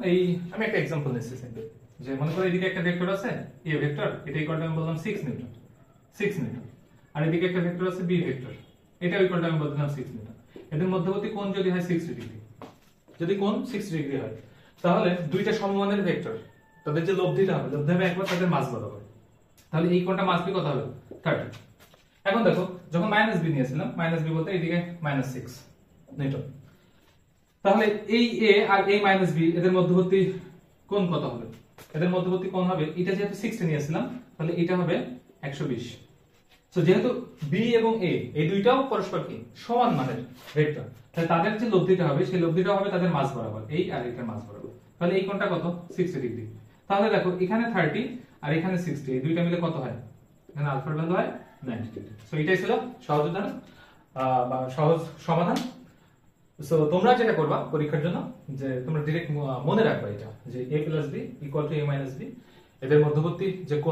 এই আমি একটা एग्जांपल নিচ্ছি সিম্পল, যে মনে করো এদিকে একটা ভেক্টর আছে a ভেক্টর, এটা ইকুয়াল টু আমি বললাম 6 নিউটন, 6 নিউটন। আর এদিকে একটা ভেক্টর আছে b ভেক্টর, এটা ইকুয়াল টু আমি বললাম 6 নিউটন। এদের মধ্যবর্তী কোণ যদি হয় 60 ডিগ্রি, যদি কোণ 60 ডিগ্রি হয়, তাহলে দুইটা সমমানের ভেক্টর, তাদের যে লব্ধিটা হবে, লব্ধি হবে একবার তাদের মাস বরাবর। তাহলে এই কোণটা মাস বি কত হবে? 30। এখন দেখো যখন -b নিয়েছিলাম, -b বলতে এইদিকে -6 নিউটন। তাহলে এই a আর এই -b এদের মধ্যবর্তী কোণ কত হবে? এদের মধ্যবর্তী কোণ হবে, এটা যেহেতু 60 নিয়েছিলাম, তাহলে এটা হবে 120। সো যেহেতু b এবং a এই দুইটাও পরস্পর কি সমান মানের ভেক্টর, তাহলে তাদের যে লব্ধিটা হবে সেই লব্ধিটা হবে তাদের মাস বরাবর, এই আর এটার মাস বরাবর। তাহলে এই কোণটা কত? 60 ডিগ্রি। তাহলে দেখো এখানে 30 আর এখানে 60, এই দুইটা মিলে কত হয়? এখানে আলফার ভ্যালু হয় 90 ডিগ্রি। সো এটাই ছিল সহজ উদাহরণ বা সহজ সমাধান। সো তোমরা যেটা করবা পরীক্ষার জন্য, যে তোমরা ডাইরেক্ট মনে রাখবা এটা, যে a + b = a - b, এদের মধ্যবর্তী যে কোণ